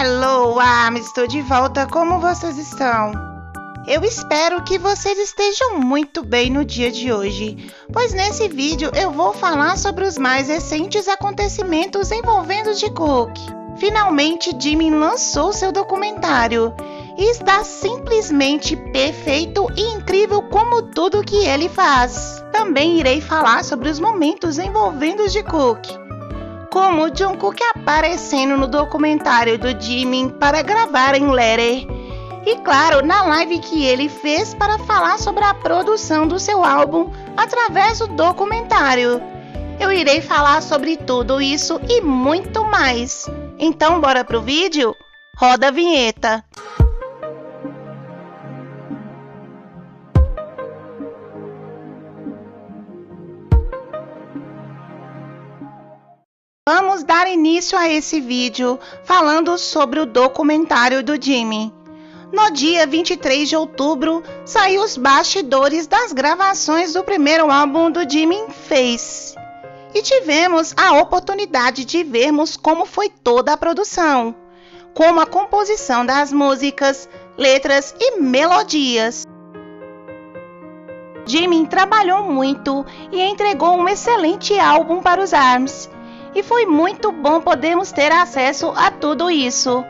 Hello, estou de volta. Como vocês estão? Eu espero que vocês estejam muito bem no dia de hoje, pois nesse vídeo eu vou falar sobre os mais recentes acontecimentos envolvendo Jungkook. Finalmente, Jimin lançou seu documentário e está simplesmente perfeito e incrível como tudo que ele faz. Também irei falar sobre os momentos envolvendo Jungkook, como o Jungkook aparecendo no documentário do Jimin para gravar em Letter, e claro, na live que ele fez para falar sobre a produção do seu álbum através do documentário. Eu irei falar sobre tudo isso e muito mais. Então bora pro vídeo? Roda a vinheta! Vamos dar início a esse vídeo falando sobre o documentário do Jimin. No dia 23 de outubro, saiu os bastidores das gravações do primeiro álbum do Jimin, Face. E tivemos a oportunidade de vermos como foi toda a produção, como a composição das músicas, letras e melodias. Jimin trabalhou muito e entregou um excelente álbum para os ARMYs. E foi muito bom podermos ter acesso a tudo isso.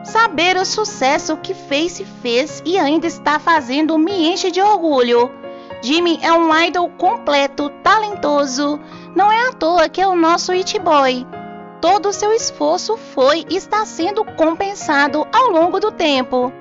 Saber o sucesso que Face fez e ainda está fazendo me enche de orgulho. Jimin é um idol completo, talentoso. Não é à toa que é o nosso It Boy. Todo o seu esforço foi e está sendo compensado ao longo do tempo.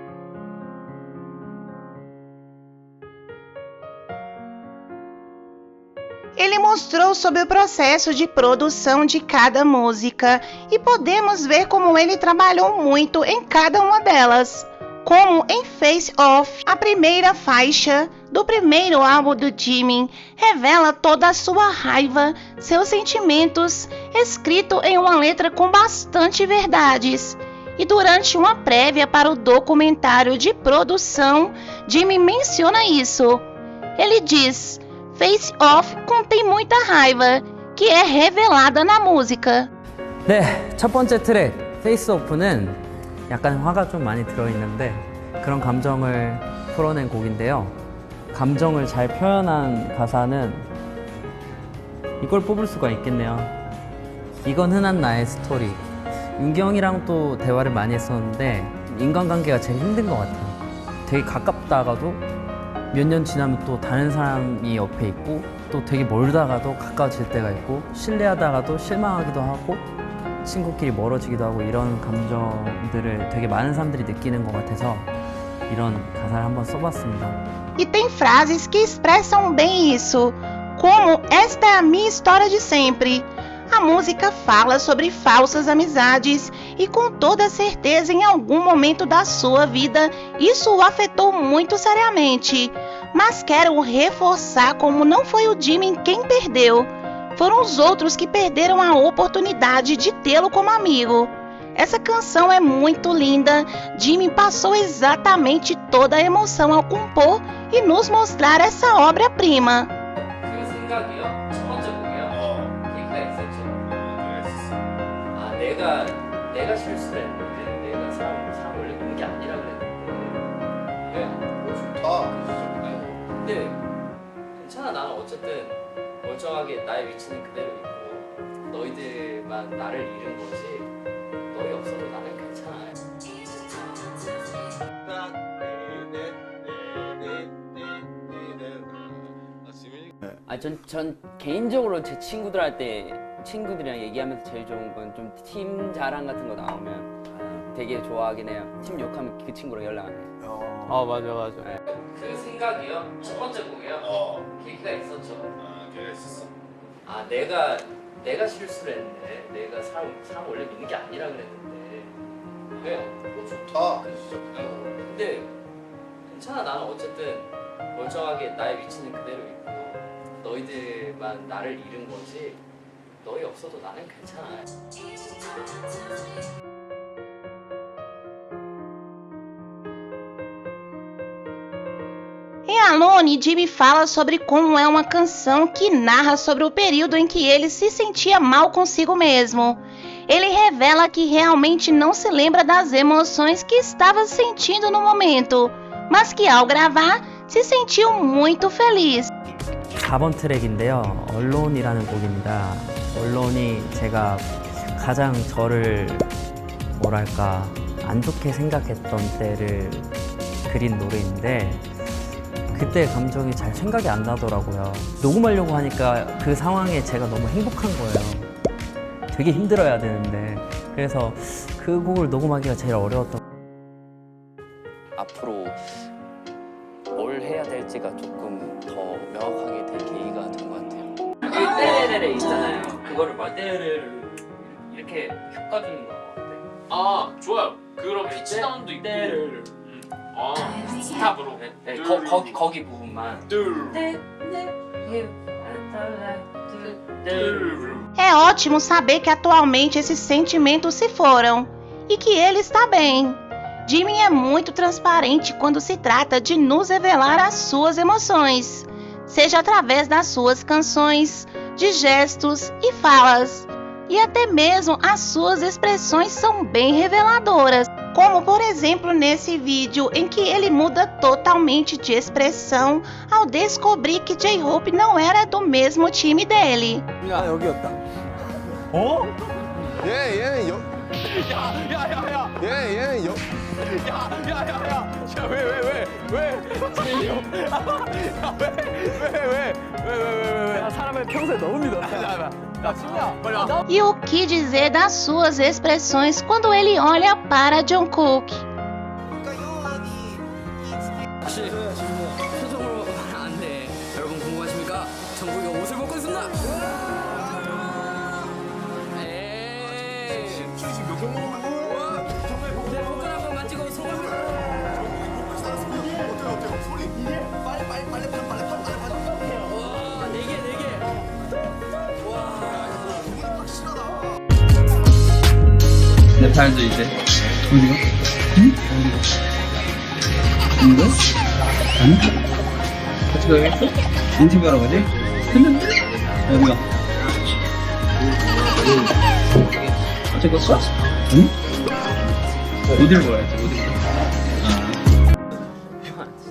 Ele mostrou sobre o processo de produção de cada música e podemos ver como ele trabalhou muito em cada uma delas. Como em Face Off, a primeira faixa do primeiro álbum do Jimin revela toda a sua raiva, seus sentimentos, escrito em uma letra com bastante verdades. E durante uma prévia para o documentário de produção, Jimin menciona isso. Ele diz: Face Off contém muita raiva, que é revelada na música. 네, 첫 번째 트랙 Face Off는 약간 화가 좀 많이 들어있는데 그런 감정을 풀어낸 곡인데요. 감정을 잘 표현한 가사는 이걸 뽑을 수가 있겠네요. 이건 흔한 나의 스토리. 윤경이랑 또 대화를 많이 했었는데 인간관계가 제일 힘든 것 같아요. 되게 가깝다가도 몇 년 지나면 또 다른 사람이 옆에 있고 또 되게 멀다가도 가까워질 때가 있고 신뢰하다가도 실망하기도 하고 친구끼리 멀어지기도 hago 이런 감정들을 되게 많은 사람들이 느끼는 것 같아서 이런 가사를 한번 써봤습니다. E tem frases que expressam bem isso, como esta é a minha história de sempre. A música fala sobre falsas amizades e com toda certeza em algum momento da sua vida isso o afetou muito seriamente. Mas quero reforçar como não foi o Jimin quem perdeu. Foram os outros que perderam a oportunidade de tê-lo como amigo. Essa canção é muito linda. Jimin passou exatamente toda a emoção ao compor e nos mostrar essa obra-prima. 내가 실수를 했는데 내가 사람 원래 그런 게 아니라 그랬는데 좋다. 근데 괜찮아. 나는 어쨌든 멀쩡하게 나의 위치는 그대로 있고 너희들만 나를 잃은 거지 너희 없어도 나는 괜찮아. 전 개인적으로 제 친구들이랑 얘기하면서 제일 좋은 건 좀 팀 자랑 같은 거 나오면 되게 좋아하긴 해요. 팀 욕하면 그 친구랑 연락 안 해요. 맞아. 네. 그 생각이요? 첫 번째 곡이요? 계기가 있었죠. 계기가 있었어. 내가 실수를 했는데 내가 사람 원래 믿는 게 아니라 그랬는데 왜? 좋다. 근데 괜찮아. 나는 어쨌든 멀쩡하게 나의 위치는 그대로 있고 너희들만 나를 잃은 거지 너희 없어도 나는 괜찮아. Em Alone, Jimin fala sobre como é uma canção que narra sobre o período em que ele se sentia mal consigo mesmo. ele revela que realmente não se lembra das emoções que estava sentindo no momento, mas que ao gravar se sentiu muito feliz. 4번 트랙인데요. 언론이라는 곡입니다. 언론이 제가 가장 저를 뭐랄까 안 좋게 생각했던 때를 그린 노래인데 그때 감정이 잘 생각이 안 나더라고요. 녹음하려고 하니까 그 상황에 제가 너무 행복한 거예요. 되게 힘들어야 되는데 그래서 그 곡을 녹음하기가 제일 어려웠던. 앞으로 뭘 해야 될지가 조금 더 명확하게 될 계기가 된 것 같아요. 떼레레레 있잖아요. 그거를 막 떼레레를 이렇게 섞어주는 거 어때? 아 좋아요. 그럼 피치 다운도 있고. 아 스탑으로. 네, 거기 부분만. É ótimo saber que atualmente esses sentimentos se foram e que ele está bem. Jimin é muito transparente quando se trata de nos revelar as suas emoções, seja através das suas canções, de gestos e falas. E até mesmo as suas expressões são bem reveladoras, como por exemplo nesse vídeo em que ele muda totalmente de expressão ao descobrir que J-Hope não era do mesmo time dele. 야 여기였다. 어? 얘는 여. 얘는 여. 야 사람을 평소에 너무 믿었다. 야 친구야 빨리 와. E o que dizer das suas expressões quando ele olha para Jungkook? 혹시 표정으로 안 돼. 여러분 궁금하십니까? 정국이가 옷을 벗고 있습니다. 에이. 지금 몇개 먹은 거야? 내 손가락 한번 만지고 소금. 어때 소리? 빨리. 와, 4개. 내 팔도 이제 어디가? 응? 어디가? 아니? 같이 가야겠어? 인터뷰하러 가지? 했는데? 어디가? 어째 껐어? 응? 어디를 봐야지 어디를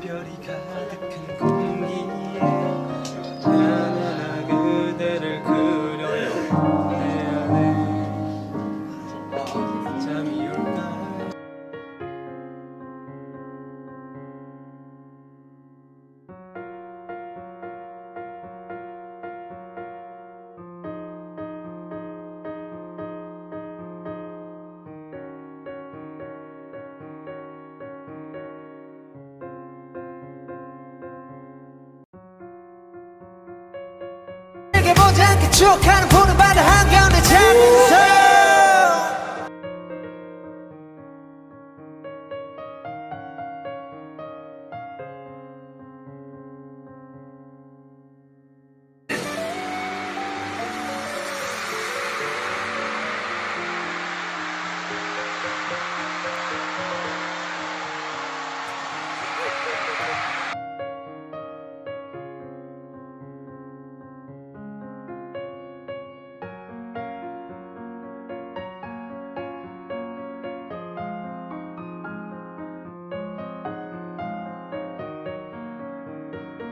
별이 가득한 공기에 나는 그대를 그려요 내 안에 잠이 올까. 보지 않게 추억하는 푸른 바다 한가운데 잠있어.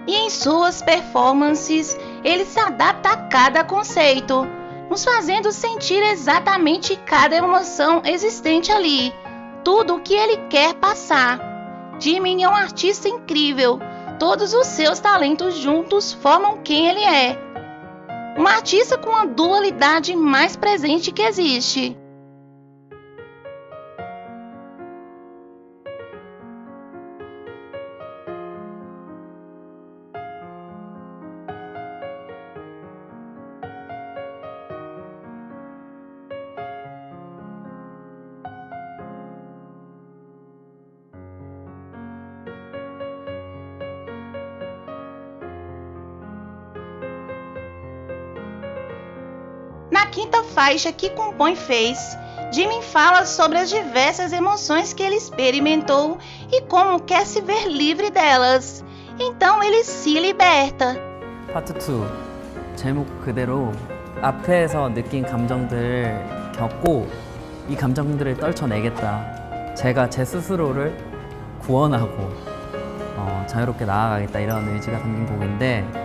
E em suas performances, ele se adapta a cada conceito, nos fazendo sentir exatamente cada emoção existente ali, tudo o que ele quer passar. Jimin é um artista incrível, todos os seus talentos juntos formam quem ele é. Um artista com a dualidade mais presente que existe. Na quinta faixa que compõe Face, Jimin fala sobre as diversas emoções que ele experimentou e como quer se ver livre delas. Então ele se liberta. 파트 2 제목 그대로 앞에서 느낀 감정들 겪고 이 감정들을 떨쳐내겠다. 제가 제 스스로를 구원하고 자유롭게 나아가겠다 이런 의지가 담긴 곡인데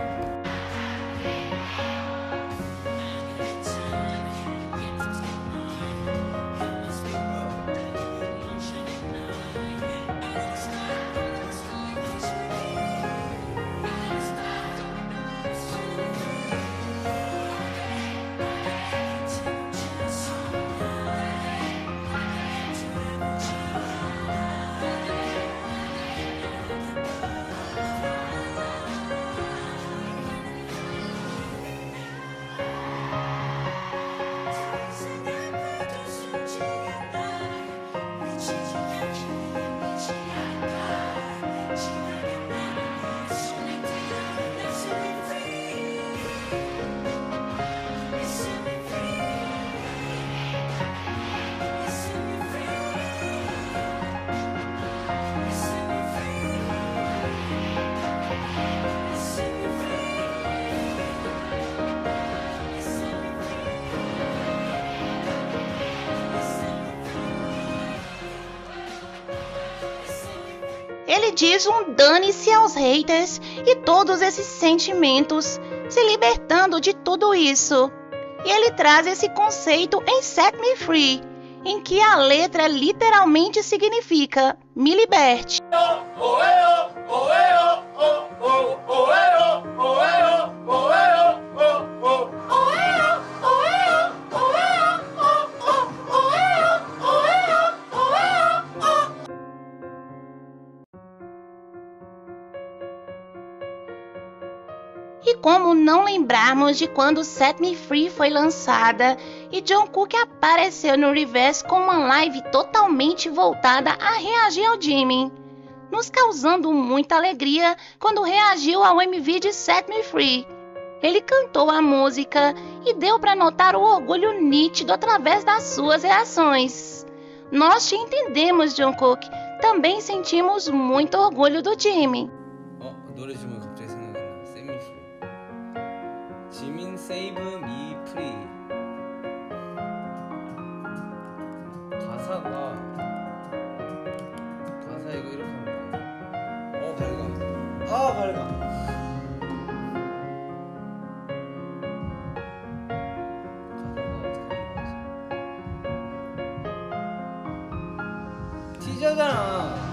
Ele diz dane-se aos haters e todos esses sentimentos, se libertando de tudo isso. E ele traz esse conceito em Set Me Free, em que a letra literalmente significa me liberte. E como não lembrarmos de quando Set Me Free foi lançada e Jungkook apareceu no Reverse com uma live totalmente voltada a reagir ao Jimin, nos causando muita alegria quando reagiu ao MV de Set Me Free. Ele cantou a música e deu para notar o orgulho nítido através das suas reações. Nós te entendemos, Jungkook. Também sentimos muito orgulho do Jimin. 노래 제목이 갑자기 생각나. 세미 프리. 지민 세이브 미 프리. 가사 이거 이렇게 하는 거야. 밝아. 밝아. 티저잖아.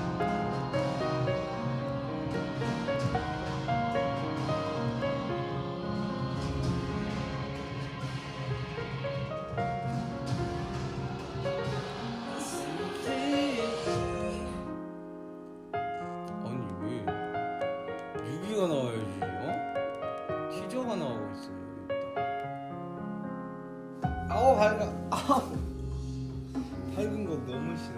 아니 왜 뮤비가 나와야지, 티저가 나오고 있어요. 밝아. 밝은 거 너무 싫어.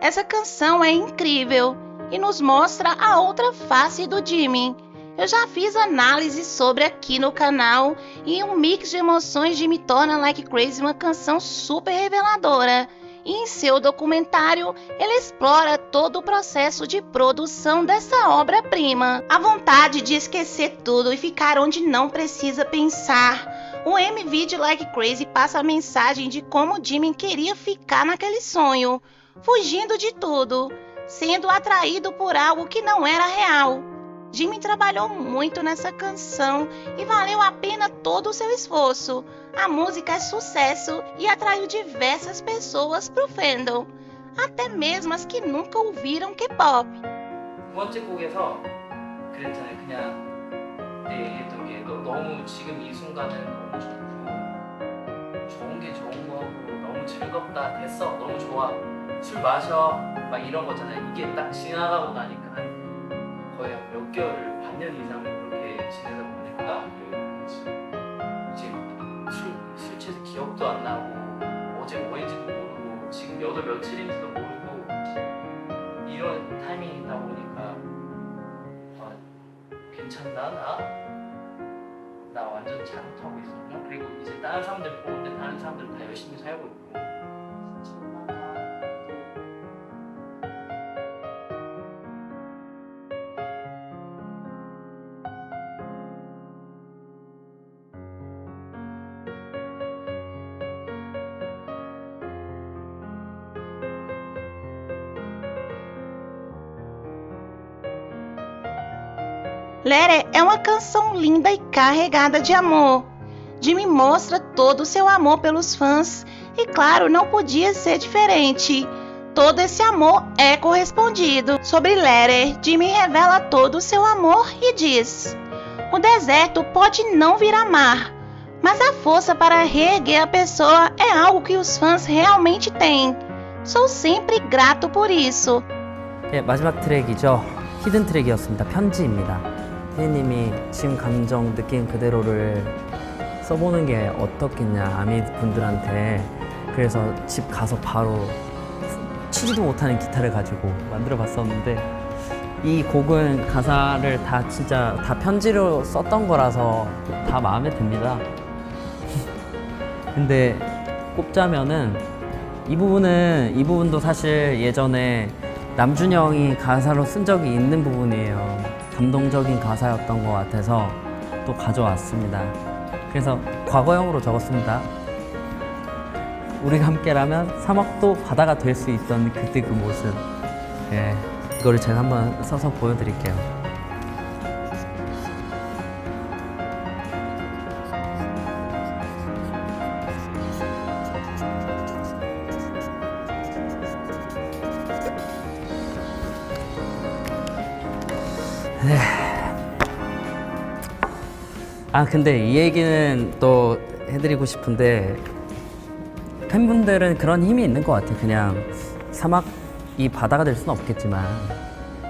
Essa canção é incrível e nos mostra a outra face do Jimin. Eu já fiz análise sobre aqui no canal e um mix de emoções de Me Torna Like Crazy, uma canção super reveladora. E em seu documentário, ele explora todo o processo de produção dessa obra-prima. A vontade de esquecer tudo e ficar onde não precisa pensar. O MV de Like Crazy passa a mensagem de como Jimin queria ficar naquele sonho, fugindo de tudo, sendo atraído por algo que não era real. Jimin trabalhou muito nessa canção e valeu a pena todo o seu esforço. A música é sucesso e atraiu diversas pessoas pro fandom, até mesmo as que nunca ouviram K-pop. 두 번째 곡에서 그랬잖아요. 그냥 내 얘기했던 게 너무 지금 이 순간은 너무 좋고 좋은 게 좋은 거고 너무 즐겁다 됐어 너무 좋아 술 마셔 막 이런 거잖아요. 이게 딱 지나가고 나니까 거의 몇 개월 반년 이상 그렇게 지내다 보니까 이제 술 취해서 기억도 안 나고 어제 뭐 했는지도 모르고 지금 몇 월 며칠인지도 모르고 이런 타이밍이다 보니까 괜찮나 나 완전 잘못하고 있었나? 그리고 이제 다른 사람들 보는데 다른 사람들은 다 열심히 살고 있고 Letter é uma canção linda e carregada de amor. Jimin mostra todo o seu amor pelos fãs e, claro, não podia ser diferente. Todo esse amor é correspondido. Sobre Letter, Jimin revela todo o seu amor e diz: o deserto pode não virar mar, mas a força para reerguer a pessoa é algo que os fãs realmente têm. Sou sempre grato por isso. 네, 마지막 트랙이죠. 히든 트랙이었습니다. 편지입니다. 피디님이 지금 감정 느낀 그대로를 써보는 게 어떻겠냐 아미 분들한테. 그래서 집 가서 바로 치지도 못하는 기타를 가지고 만들어 봤었는데 이 곡은 가사를 다 진짜 다 편지로 썼던 거라서 다 마음에 듭니다. 근데 꼽자면은 이 부분도 사실 예전에 남준형이 가사로 쓴 적이 있는 부분이에요. 감동적인 가사였던 것 같아서 또 가져왔습니다. 그래서 과거형으로 적었습니다. 우리가 함께라면 사막도 바다가 될 수 있던 그때 그 모습. 예, 이거를 제가 한번 써서 보여드릴게요. 네. 근데 이 얘기는 또 해드리고 싶은데 팬분들은 그런 힘이 있는 것 같아요. 그냥 사막이 바다가 될 수는 없겠지만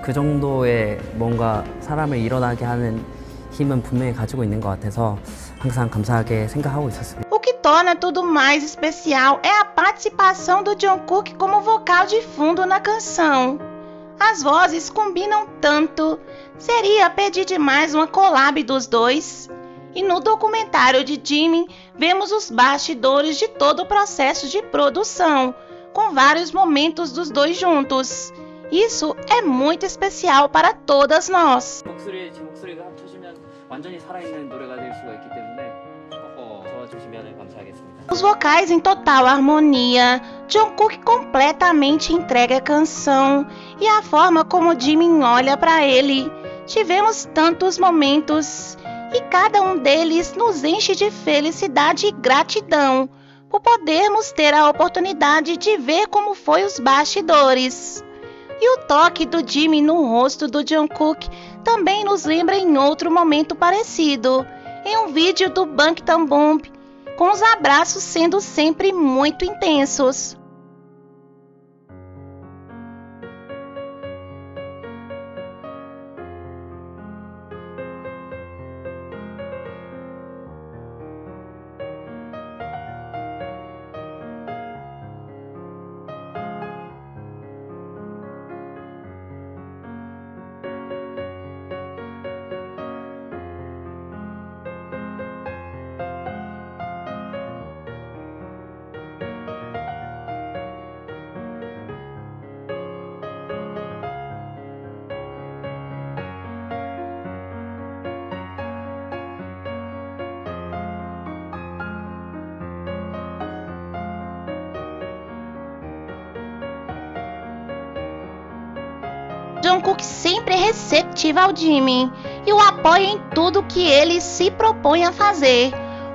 그 정도의 뭔가 사람을 일어나게 하는 힘은 분명히 가지고 있는 것 같아서 항상 감사하게 생각하고 있었습니다. O que torna tudo mais especial é a participação do Jungkook como vocal de fundo na canção. As vozes combinam tanto. Seria pedir demais uma collab dos dois? E no documentário de Jimin, vemos os bastidores de todo o processo de produção, com vários momentos dos dois juntos. Isso é muito especial para todas nós. 제 목소리가 합쳐지면 완전히 살아있는 노래가 될 수가 있기 때문에 도와주시면 감사하겠습니다. Os vocais em total harmonia, Jungkook completamente entrega a canção e a forma como Jimin olha para ele. Tivemos tantos momentos e cada um deles nos enche de felicidade e gratidão por podermos ter a oportunidade de ver como foi os bastidores. E o toque do Jimin no rosto do Jungkook também nos lembra em outro momento parecido, em um vídeo do Bangtan Bomb, com os abraços sendo sempre muito intensos. Jungkook sempre é receptivo ao Jimin e o apoia em tudo que ele se propõe a fazer,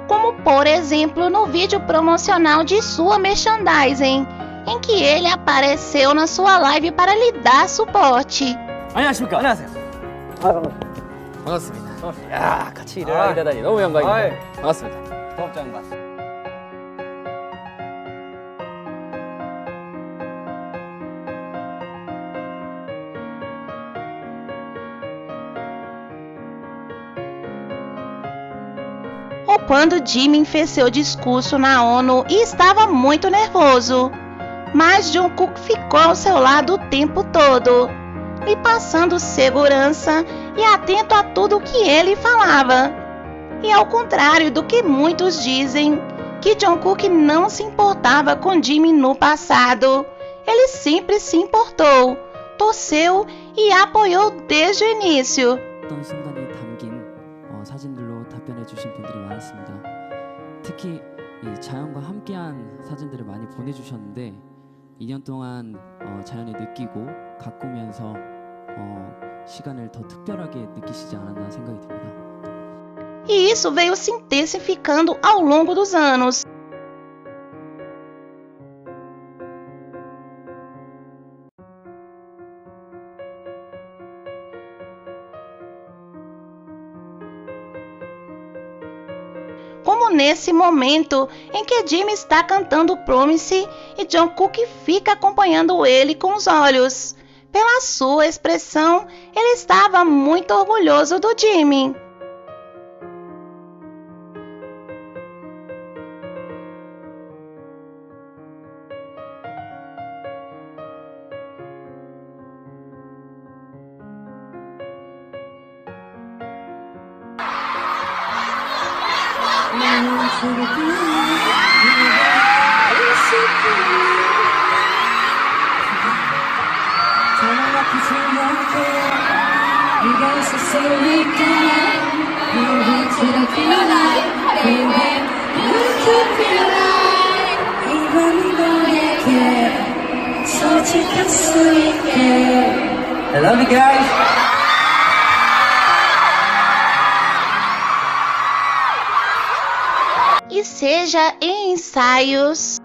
como por exemplo no vídeo promocional de sua merchandising, em que ele apareceu na sua live para lhe dar suporte. 안녕하십니까. 안녕하세요. 반갑습니다. 야, 같이 일을 하게 되다니 너무 영광입니다. 반갑습니다. 고맙지 않은 것 같습니다. Ou quando Jimin fez seu discurso na ONU e estava muito nervoso, mas Jungkook ficou ao seu lado o tempo todo, lhe passando segurança e atento a tudo que ele falava. E ao contrário do que muitos dizem, que Jungkook não se importava com Jimin no passado, ele sempre se importou, torceu e apoiou desde o início. 어떤 순간이 담긴 사진들로 답변해 주신 분들이 많았습니다. 특히 이 자연과 함께한 사진들을 많이 보내주셨는데 2년 동안 자연을 느끼고 가꾸면서 시간을 더 특별하게 느끼시지 않았나 생각이 듭니다. E isso veio se intensificando ao longo dos anos. Como nesse momento em que Jimin está cantando Promise e Jungkook fica acompanhando ele com os olhos. Pela sua expressão, ele estava muito orgulhoso do Jimin. I love you guys. E seja em ensaios,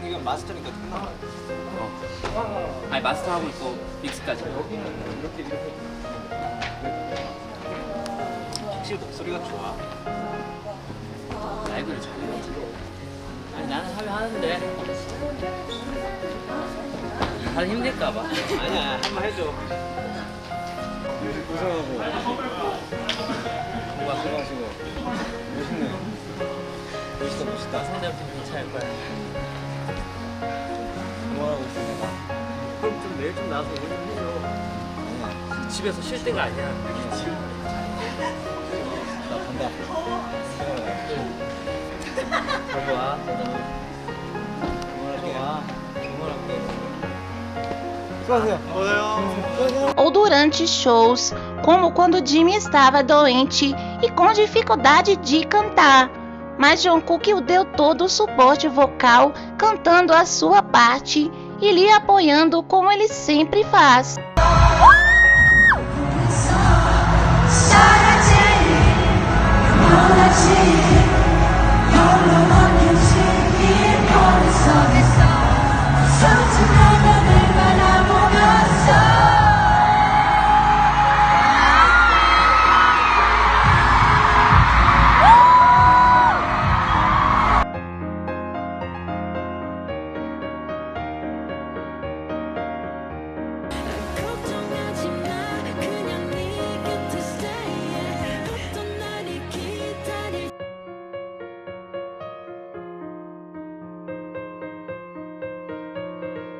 이건 마스터니까 끝나. 아니 마스터하고 있고 믹스까지. 확실히 목소리가 좋아. 라이브를 잘해야지. 아니 나는 하면 하는데 다들 힘들까봐. 아니야, 한번 해줘. 고생하고 뭔가 들어가시고 멋있네. 멋있다. 상대한테 괜찮을 거야. 응원하고 있어 내가. 그럼 좀 내일 좀 나와서 응원 좀 해줘. 아니야, 집에서 쉴 때가 아니야. 나 간다. 잘 좋아. 응원할게. 수고하세요. ou durante shows, como quando Jimin estava doente e com dificuldade de cantar. Mas Jungkook o deu todo o suporte vocal, cantando a sua parte e lhe apoiando como ele sempre faz.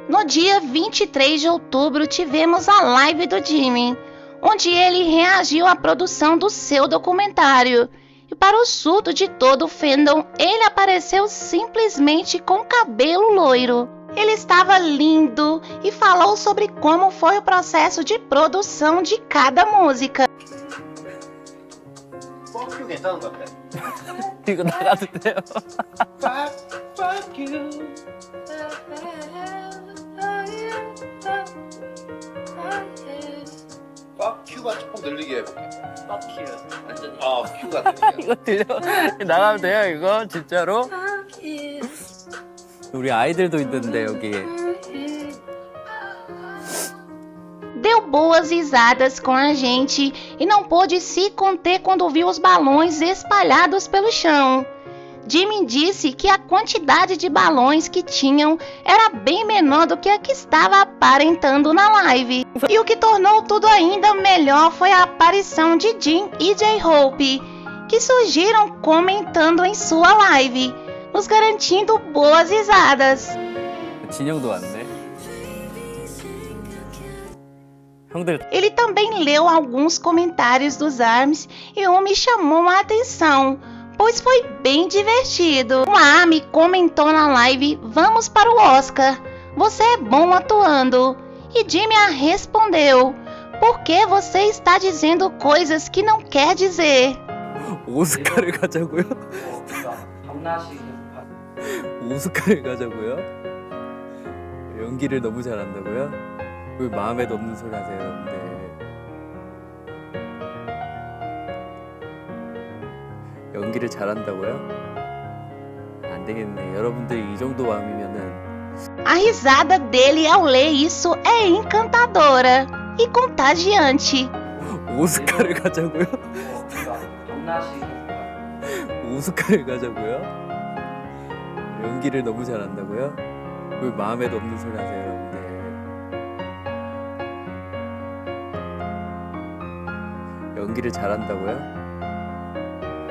No dia 23 de outubro, tivemos a live do Jimin, onde ele reagiu à produção do seu documentário. E para o surto de todo o fandom, ele apareceu simplesmente com cabelo loiro. Ele estava lindo e falou sobre como foi o processo de produção de cada música. 뻑큐 괜찮은 것 같아. 이거 나가도 돼요? Fuck you. 큐가 조금 늘리게 해볼게. 완전 큐가 늘리게. 이거 들려? 나가면 돼요 이거 진짜로? 우리 아이들도 있는데 여기. Deu boas risadas com a gente e não pôde se conter quando viu os balões espalhados pelo chão. Jimmy disse que a quantidade de balões que tinham era bem menor do que a que estava aparentando na live. E o que tornou tudo ainda melhor foi a aparição de Jim e J-Hope, que surgiram comentando em sua live, nos garantindo boas risadas. 진영도 왔네. 형들 Ele também leu alguns comentários dos ARMYs e um me chamou a atenção, pois foi bem divertido. Uma ARMY comentou na live: "Vamos para o Oscar, você é bom atuando." E Jimmy a respondeu: "Por que você está dizendo coisas que não quer dizer?" 오스카를 가자고요? 밤낮이 오스카를 가자고요? 연기를 너무 잘한다고요? 왜 마음에도 없는 소리 하세요, 여러분들? 연기를 잘한다고요? 안 되겠네. 여러분들이 이 정도 마음이면은 A risada dele ao ler isso é encantadora e contagiante. 오스카를 가자고요? 밤낮이 오스카를 가자고요? 연기를 너무 잘한다고요? 왜 마음에도 없는 소리 하세요, 여러분들? 연기를 잘한다고요?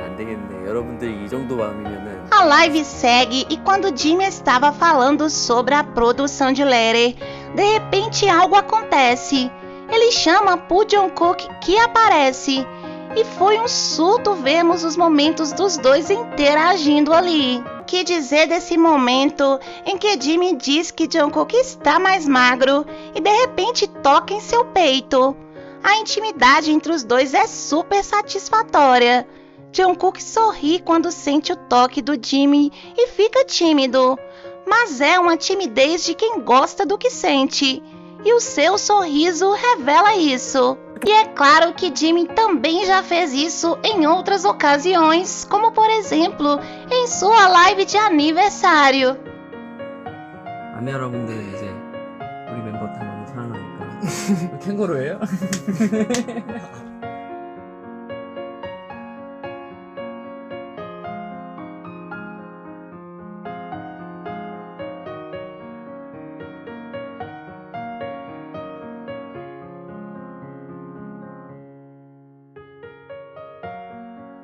안 되겠네. 여러분들이 이 정도 마음이면은 A live segue e quando Jimmy estava falando sobre a produção de Letter, de repente algo acontece. Ele chama por Jungkook, que aparece. E foi um surto vermos os momentos dos dois interagindo ali. O que dizer desse momento em que Jimmy diz que Jungkook está mais magro e de repente toca em seu peito? A intimidade entre os dois é super satisfatória. Jungkook sorri quando sente o toque do Jimmy e fica tímido, mas é uma timidez de quem gosta do que sente, e o seu sorriso revela isso. E é claro que Jimmy também já fez isso em outras ocasiões, como por exemplo em sua live de aniversário. 아미 여러분들 이제 우리 멤버 다 너무 사랑하니까 캥거루예요?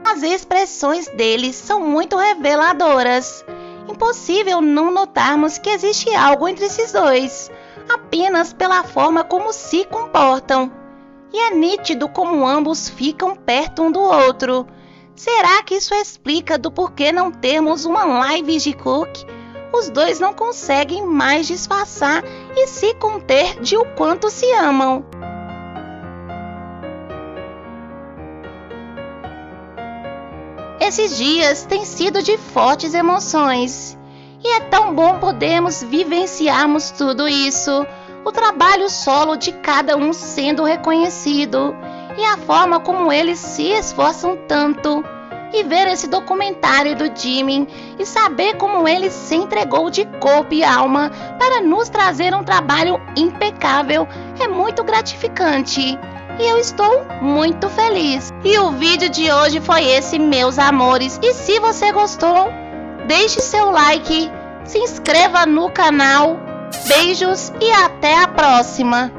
As expressões deles são muito reveladoras. Impossível não notarmos que existe algo entre esses dois, apenas pela forma como se comportam. E é nítido como ambos ficam perto um do outro. Será que isso explica do porquê não termos uma live de Cook? Os dois não conseguem mais disfarçar e se conter de o quanto se amam. Esses dias têm sido de fortes emoções. E é tão bom podermos vivenciarmos tudo isso. O trabalho solo de cada um sendo reconhecido. E a forma como eles se esforçam tanto. E ver esse documentário do Jimmy e saber como ele se entregou de corpo e alma para nos trazer um trabalho impecável é muito gratificante. E eu estou muito feliz. E o vídeo de hoje foi esse, meus amores. E se você gostou, deixe seu like, se inscreva no canal. Beijos e até a próxima!